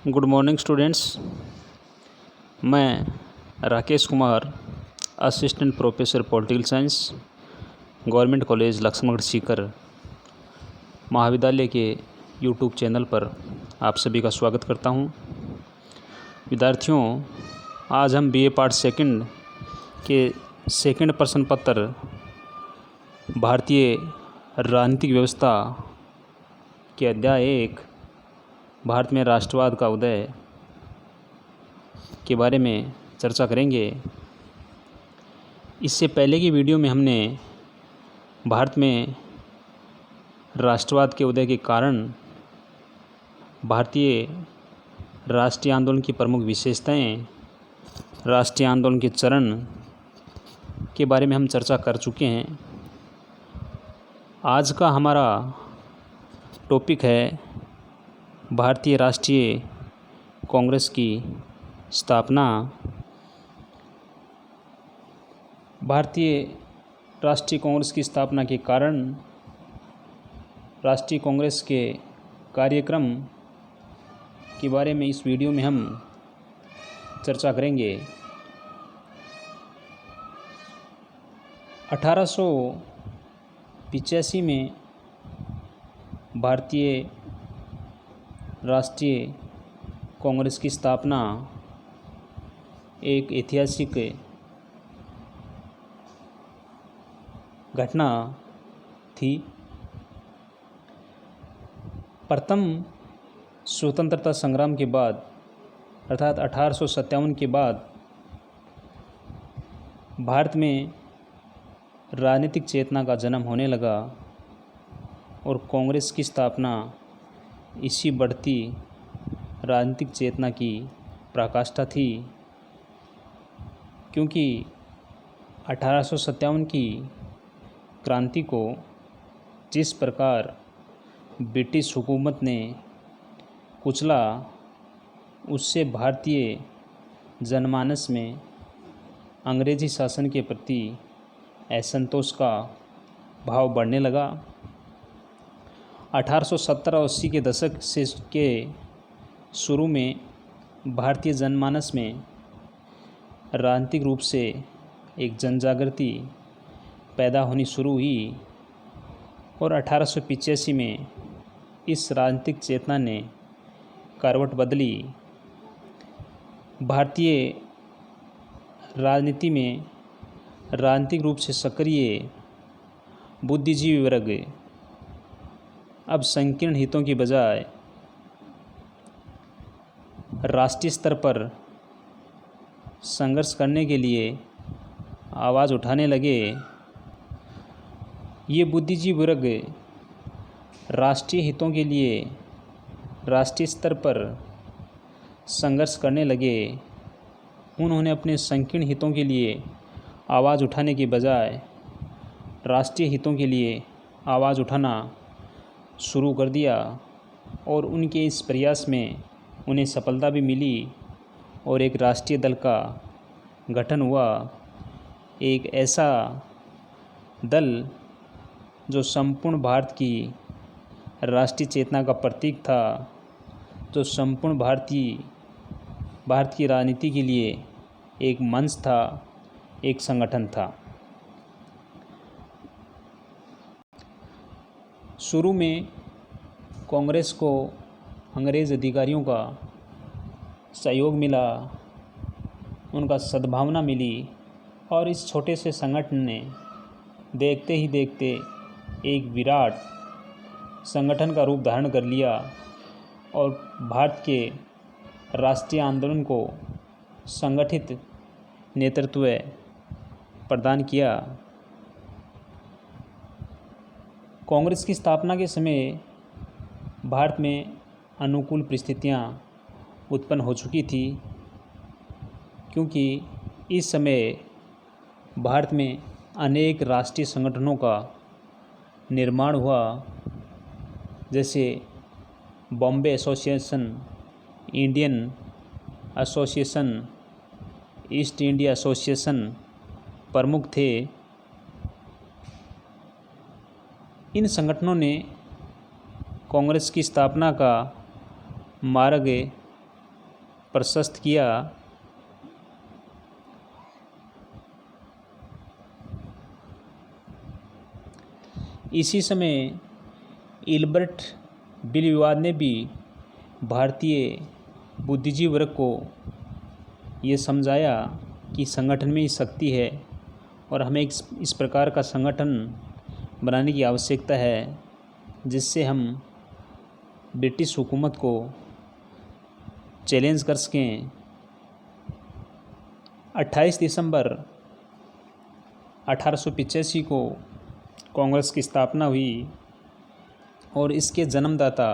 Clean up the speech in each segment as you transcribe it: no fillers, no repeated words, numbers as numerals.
Good morning students. मैं Rakesh Kumar, assistant professor political science, government college Lakshmangarh Sikar महाविद्यालय के यूट्यूब चैनल पर आप सभी का स्वागत करता हूं। विद्यार्थियों, आज हम बीए पार्ट सेकंड के सेकंड प्रश्न पत्र भारतीय राजनीतिक व्यवस्था के अध्याय 1 भारत में राष्ट्रवाद का उदय के बारे में चर्चा करेंगे। इससे पहले की वीडियो में हमने भारत में राष्ट्रवाद के उदय के कारण, भारतीय राष्ट्रीय आंदोलन की प्रमुख विशेषताएं, राष्ट्रीय आंदोलन के चरण के बारे में हम चर्चा कर चुके हैं। आज का हमारा टॉपिक है भारतीय राष्ट्रीय कांग्रेस की स्थापना। भारतीय राष्ट्रीय कांग्रेस की स्थापना के कारण राष्ट्रीय कांग्रेस के कार्यक्रम के बारे में इस वीडियो में हम चर्चा करेंगे। 1885 में भारतीय राष्ट्रीय कांग्रेस की स्थापना एक ऐतिहासिक घटना थी। प्रथम स्वतंत्रता संग्राम के बाद अर्थात 1857 के बाद भारत में राजनीतिक चेतना का जन्म होने लगा और कांग्रेस की स्थापना इसी बढ़ती राजनीतिक चेतना की पराकाष्ठा थी, क्योंकि 1857 की क्रांति को जिस प्रकार ब्रिटिश हुकूमत ने कुचला, उससे भारतीय जनमानस में अंग्रेजी शासन के प्रति असंतोष का भाव बढ़ने लगा। 1870-80 के दशक से के शुरू में भारतीय जनमानस में राजनीतिक रूप से एक जनजागृति पैदा होनी शुरू हुई और 1885 में इस राजनीतिक चेतना ने करवट बदली। भारतीय राजनीति में राजनीतिक रूप से सक्रिय बुद्धिजीवी वर्ग अब संकीर्ण हितों की बजाय राष्ट्रीय स्तर पर संघर्ष करने के लिए आवाज़ उठाने लगे। ये बुद्धिजीवी वर्ग राष्ट्रीय हितों के लिए राष्ट्रीय स्तर पर संघर्ष करने लगे। उन्होंने अपने संकीर्ण हितों के लिए आवाज़ उठाने के बजाय राष्ट्रीय हितों के लिए आवाज़ उठाना शुरू कर दिया और उनके इस प्रयास में उन्हें सफलता भी मिली और एक राष्ट्रीय दल का गठन हुआ। एक ऐसा दल जो संपूर्ण भारत की राष्ट्रीय चेतना का प्रतीक था, जो संपूर्ण भारत की राजनीति के लिए एक मंच था, एक संगठन था। शुरू में कांग्रेस को अंग्रेज़ अधिकारियों का सहयोग मिला, उनका सद्भावना मिली और इस छोटे से संगठन ने देखते ही देखते एक विराट संगठन का रूप धारण कर लिया और भारत के राष्ट्रीय आंदोलन को संगठित नेतृत्व प्रदान किया। कांग्रेस की स्थापना के समय भारत में अनुकूल परिस्थितियां उत्पन्न हो चुकी थी, क्योंकि इस समय भारत में अनेक राष्ट्रीय संगठनों का निर्माण हुआ, जैसे Bombay association, Indian association, east India association प्रमुख थे। इन संगठनों ने कांग्रेस की स्थापना का मार्ग प्रशस्त किया। इसी समय इल्बर्ट बिल विवाद ने भी भारतीय बुद्धिजीवी वर्ग को ये समझाया कि संगठन में ही शक्ति है और हमें इस प्रकार का संगठन बनाने की आवश्यकता है जिससे हम ब्रिटिश हुकूमत को चैलेंज कर सकें। 28 दिसंबर 1885 को कांग्रेस की स्थापना हुई और इसके जन्मदाता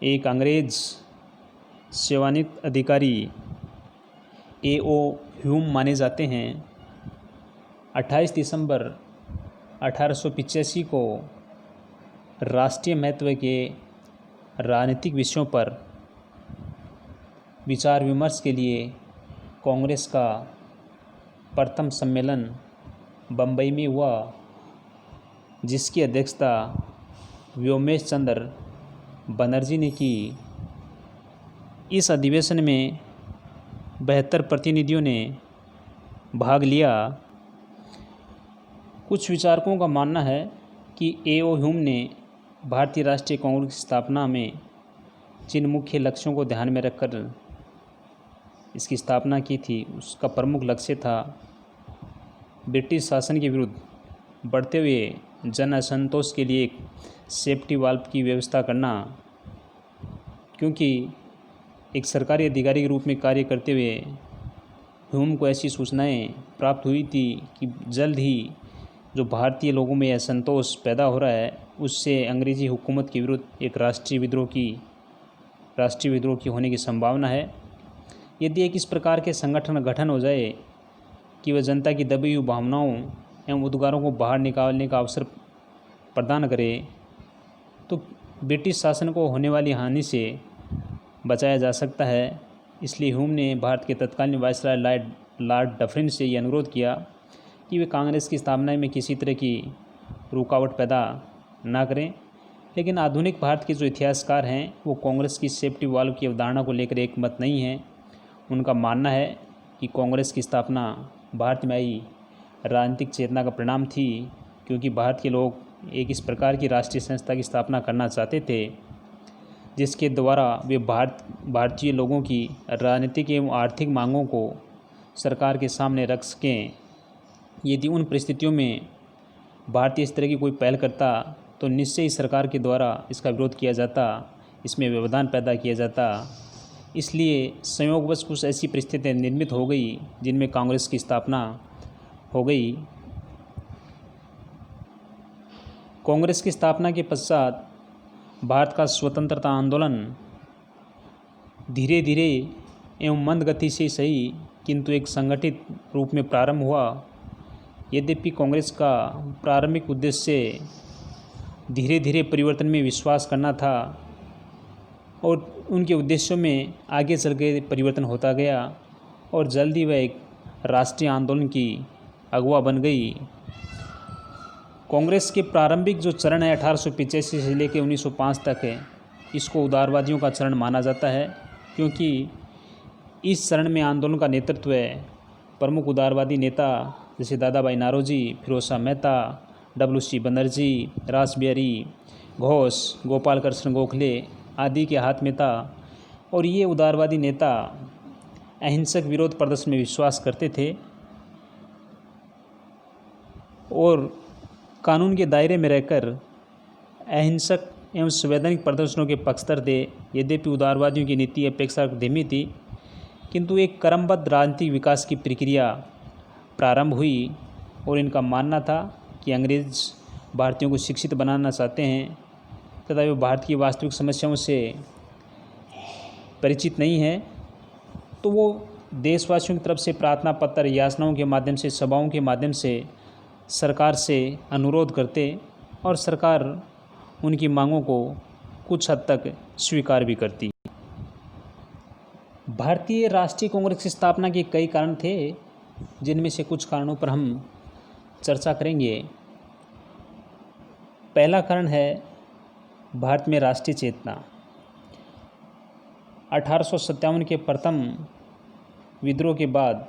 एक अंग्रेज सेवानिवृत्त अधिकारी A.O. ह्यूम माने जाते हैं। 28 दिसंबर 1885 को राष्ट्रीय महत्व के राजनीतिक विषयों पर विचार विमर्श के लिए कांग्रेस का प्रथम सम्मेलन बम्बई में हुआ, जिसकी अध्यक्षता व्योमेश चंद्र बनर्जी ने की। इस अधिवेशन में 72 प्रतिनिधियों ने भाग लिया। कुछ विचारकों का मानना है कि A.O. ह्यूम ने भारतीय राष्ट्रीय कांग्रेस की स्थापना में जिन मुख्य लक्ष्यों को ध्यान में रखकर इसकी स्थापना की थी, उसका प्रमुख लक्ष्य था ब्रिटिश शासन के विरुद्ध बढ़ते हुए जन असंतोष के लिए एक सेफ्टी वाल्व की व्यवस्था करना। क्योंकि एक सरकारी अधिकारी के रूप में कार्य करते हुए ह्यूम को ऐसी सूचनाएं प्राप्त हुई थी कि जल्द ही जो भारतीय लोगों में असंतोष पैदा हो रहा है, उससे अंग्रेज़ी हुकूमत के विरुद्ध एक राष्ट्रीय विद्रोह की होने की संभावना है। यदि एक इस प्रकार के संगठन गठन हो जाए कि वह जनता की दबी हुई भावनाओं एवं उद्गारों को बाहर निकालने का अवसर प्रदान करे, तो ब्रिटिश शासन को होने वाली हानि से बचाया जा सकता है। इसलिए ह्यूम ने भारत के तत्कालीन वायसराय लॉर्ड डफरिन से ये अनुरोध किया कि वे कांग्रेस की स्थापना में किसी तरह की रुकावट पैदा ना करें। लेकिन आधुनिक भारत के जो इतिहासकार हैं वो कांग्रेस की सेफ्टी वाल्व की अवधारणा को लेकर एक मत नहीं है। उनका मानना है कि कांग्रेस की स्थापना भारत में आई राजनीतिक चेतना का परिणाम थी, क्योंकि भारत के लोग एक इस प्रकार की राष्ट्रीय संस्था की स्थापना करना चाहते थे जिसके द्वारा वे भारतीय लोगों की राजनीतिक एवं आर्थिक मांगों को सरकार के सामने रख सकें। यदि उन परिस्थितियों में भारतीय इस तरह की कोई पहल करता तो निश्चय ही सरकार के द्वारा इसका विरोध किया जाता, इसमें व्यवधान पैदा किया जाता। इसलिए संयोगवश कुछ ऐसी परिस्थितियाँ निर्मित हो गई जिनमें कांग्रेस की स्थापना हो गई। कांग्रेस की स्थापना के पश्चात भारत का स्वतंत्रता आंदोलन धीरे धीरे एवं मंद गति से सही किंतु एक संगठित रूप में प्रारंभ हुआ। यद्यपि कांग्रेस का प्रारंभिक उद्देश्य धीरे धीरे परिवर्तन में विश्वास करना था और उनके उद्देश्यों में आगे चल के परिवर्तन होता गया और जल्दी वह एक राष्ट्रीय आंदोलन की अगुवा बन गई। कांग्रेस के प्रारंभिक जो चरण है 1885 से लेकर 1905 तक है, इसको उदारवादियों का चरण माना जाता है, क्योंकि इस चरण में आंदोलन का नेतृत्व प्रमुख उदारवादी नेता जैसे दादा भाई नारोजी, फिरोज शाह मेहता, W.C. बनर्जी, रासबिहारी घोष, गोपाल कृष्ण गोखले आदि के हाथ में था। और ये उदारवादी नेता अहिंसक विरोध प्रदर्शन में विश्वास करते थे और कानून के दायरे में रहकर अहिंसक एवं संवैधानिक प्रदर्शनों के पक्षधर थे। यद्यपि उदारवादियों की नीति अपेक्षाकृत धीमी थी, किंतु एक क्रमबद्ध राजनीतिक विकास की प्रक्रिया प्रारंभ हुई और इनका मानना था कि अंग्रेज भारतीयों को शिक्षित बनाना चाहते हैं तथा वे भारत की वास्तविक समस्याओं से परिचित नहीं हैं। तो वो देशवासियों की तरफ से प्रार्थना पत्र, याचनाओं के माध्यम से, सभाओं के माध्यम से सरकार से अनुरोध करते और सरकार उनकी मांगों को कुछ हद तक स्वीकार भी करती। भारतीय राष्ट्रीय कांग्रेस की स्थापना के कई कारण थे, जिनमें से कुछ कारणों पर हम चर्चा करेंगे। पहला कारण है भारत में राष्ट्रीय चेतना। 1857 के प्रथम विद्रोह के बाद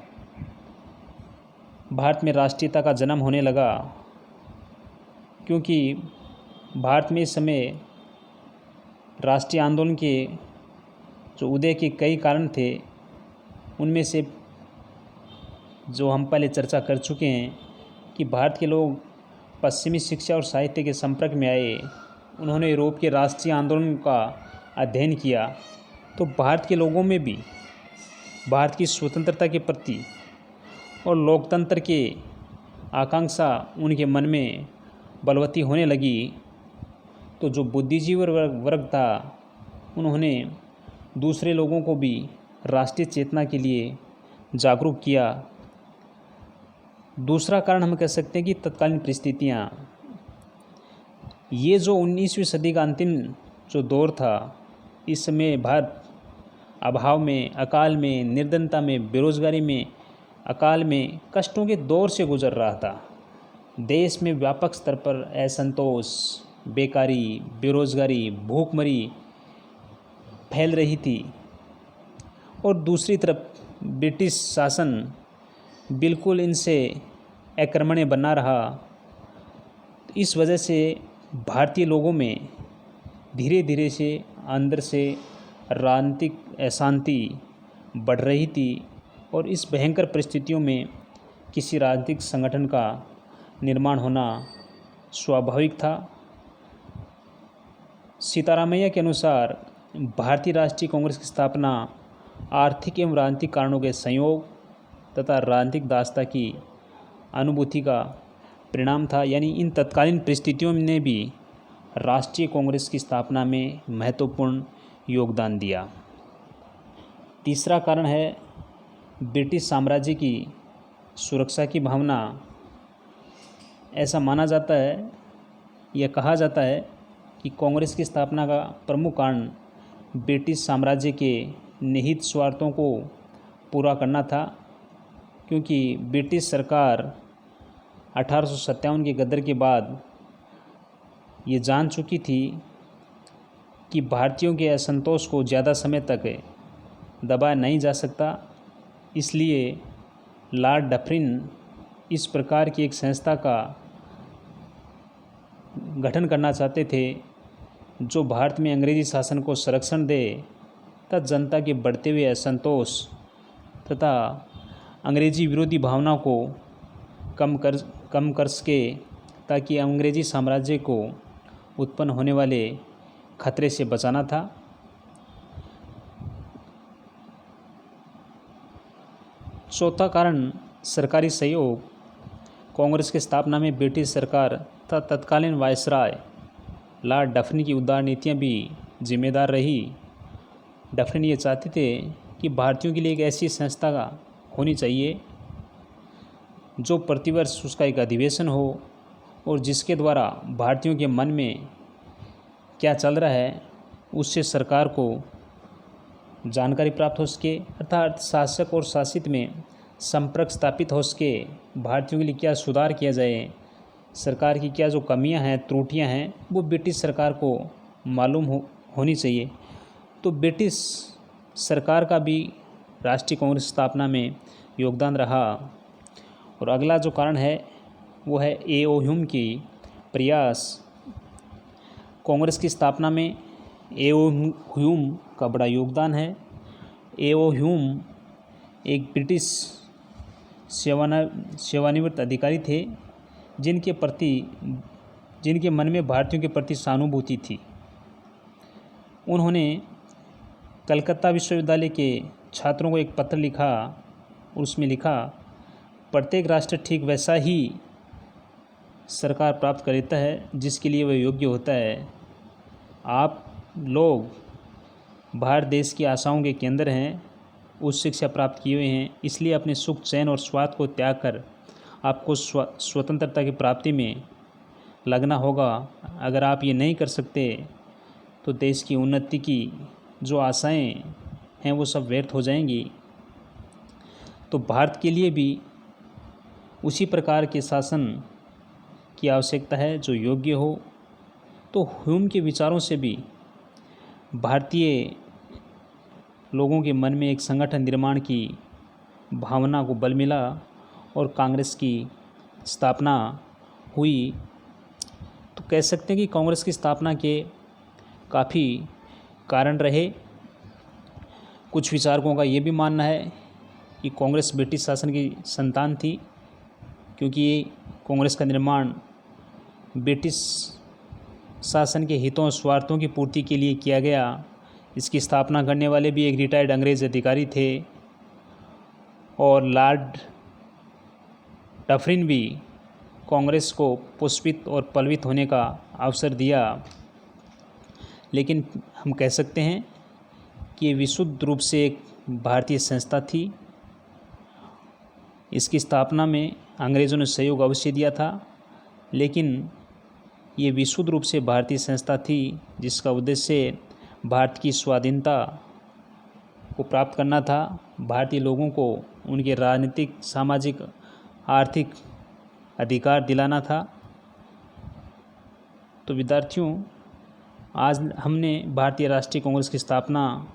भारत में राष्ट्रीयता का जन्म होने लगा, क्योंकि भारत में इस समय राष्ट्रीय आंदोलन के जो उदय के कई कारण थे, उनमें से जो हम पहले चर्चा कर चुके हैं कि भारत के लोग पश्चिमी शिक्षा और साहित्य के संपर्क में आए, उन्होंने यूरोप के राष्ट्रीय आंदोलन का अध्ययन किया, तो भारत के लोगों में भी भारत की स्वतंत्रता के प्रति और लोकतंत्र के आकांक्षा उनके मन में बलवती होने लगी। तो जो बुद्धिजीवी वर्ग था, उन्होंने दूसरे लोगों को भी राष्ट्रीय चेतना के लिए जागरूक किया। दूसरा कारण हम कह सकते हैं कि तत्कालीन परिस्थितियाँ। ये जो 19वीं सदी का अंतिम जो दौर था, इस समय भारत अभाव में, अकाल में, निर्धनता में, बेरोजगारी में, अकाल में, कष्टों के दौर से गुजर रहा था। देश में व्यापक स्तर पर असंतोष, बेकारी, बेरोजगारी, भूखमरी फैल रही थी, और दूसरी तरफ ब्रिटिश शासन बिल्कुल इनसे आक्रमणीय बना रहा। इस वजह से भारतीय लोगों में धीरे धीरे से अंदर से राजनीतिक अशांति बढ़ रही थी, और इस भयंकर परिस्थितियों में किसी राजनीतिक संगठन का निर्माण होना स्वाभाविक था। सीतारामैया के अनुसार भारतीय राष्ट्रीय कांग्रेस की स्थापना आर्थिक एवं राजनीतिक कारणों के संयोग तथा राजनीतिक दासता की अनुभूति का परिणाम था। यानी इन तत्कालीन परिस्थितियों ने भी राष्ट्रीय कांग्रेस की स्थापना में महत्वपूर्ण योगदान दिया। तीसरा कारण है ब्रिटिश साम्राज्य की सुरक्षा की भावना। ऐसा माना जाता है, यह कहा जाता है कि कांग्रेस की स्थापना का प्रमुख कारण ब्रिटिश साम्राज्य के निहित स्वार्थों को पूरा करना था, क्योंकि ब्रिटिश सरकार 1857 के गदर के बाद ये जान चुकी थी कि भारतीयों के असंतोष को ज़्यादा समय तक दबाया नहीं जा सकता। इसलिए लॉर्ड डफरिन इस प्रकार की एक संस्था का गठन करना चाहते थे जो भारत में अंग्रेजी शासन को संरक्षण दे तथा जनता के बढ़ते हुए असंतोष तथा अंग्रेजी विरोधी भावना को कम कर सके, ताकि अंग्रेजी साम्राज्य को उत्पन्न होने वाले खतरे से बचाना था। चौथा कारण सरकारी सहयोग। कांग्रेस की स्थापना में ब्रिटिश सरकार तथा तत्कालीन वायसराय लॉर्ड डफरिन की उदार नीतियाँ भी जिम्मेदार रही। डफरिन ये चाहते थे कि भारतीयों के लिए एक ऐसी संस्था होनी चाहिए जो प्रतिवर्ष उसका एक अधिवेशन हो और जिसके द्वारा भारतीयों के मन में क्या चल रहा है उससे सरकार को जानकारी प्राप्त हो सके, अर्थात शासक और शासित में संपर्क स्थापित हो सके। भारतीयों के लिए क्या सुधार किया जाए, सरकार की क्या जो कमियां हैं, त्रुटियां हैं, वो ब्रिटिश सरकार को मालूम होनी चाहिए। तो ब्रिटिश सरकार का भी राष्ट्रीय कांग्रेस स्थापना में योगदान रहा। और अगला जो कारण है वो है ए.ओ. ह्यूम की प्रयास। कांग्रेस की स्थापना में ए.ओ. ह्यूम का बड़ा योगदान है। ए.ओ. ह्यूम एक ब्रिटिश सेवानिवृत्त अधिकारी थे जिनके मन में भारतीयों के प्रति सहानुभूति थी। उन्होंने कलकत्ता विश्वविद्यालय के छात्रों को एक पत्र लिखा और उसमें लिखा, प्रत्येक राष्ट्र ठीक वैसा ही सरकार प्राप्त कर लेता है जिसके लिए वह योग्य होता है। आप लोग भारत देश की आशाओं के केंद्र हैं, उच्च शिक्षा प्राप्त किए हुए हैं, इसलिए अपने सुख, चैन और स्वार्थ को त्याग कर आपको स्वतंत्रता की प्राप्ति में लगना होगा। अगर आप ये नहीं कर सकते तो देश की उन्नति की जो आशाएं हैं वो सब व्यर्थ हो जाएंगी। तो भारत के लिए भी उसी प्रकार के शासन की आवश्यकता है जो योग्य हो। तो ह्यूम के विचारों से भी भारतीय लोगों के मन में एक संगठन निर्माण की भावना को बल मिला और कांग्रेस की स्थापना हुई। तो कह सकते हैं कि कांग्रेस की स्थापना के काफ़ी कारण रहे। कुछ विचारकों का ये भी मानना है कि कांग्रेस ब्रिटिश शासन की संतान थी, क्योंकि कांग्रेस का निर्माण ब्रिटिश शासन के हितों और स्वार्थों की पूर्ति के लिए किया गया। इसकी स्थापना करने वाले भी एक रिटायर्ड अंग्रेज़ अधिकारी थे और लॉर्ड डफरिन भी कांग्रेस को पुष्पित और पल्वित होने का अवसर दिया। लेकिन हम कह सकते हैं कि ये विशुद्ध रूप से एक भारतीय संस्था थी। इसकी स्थापना में अंग्रेज़ों ने सहयोग अवश्य दिया था, लेकिन ये विशुद्ध रूप से भारतीय संस्था थी जिसका उद्देश्य भारत की स्वाधीनता को प्राप्त करना था, भारतीय लोगों को उनके राजनीतिक, सामाजिक, आर्थिक अधिकार दिलाना था। तो विद्यार्थियों, आज हमने भारतीय राष्ट्रीय कांग्रेस की स्थापना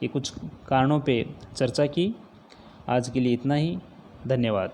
के कुछ कारणों पे चर्चा की। आज के लिए इतना ही। धन्यवाद।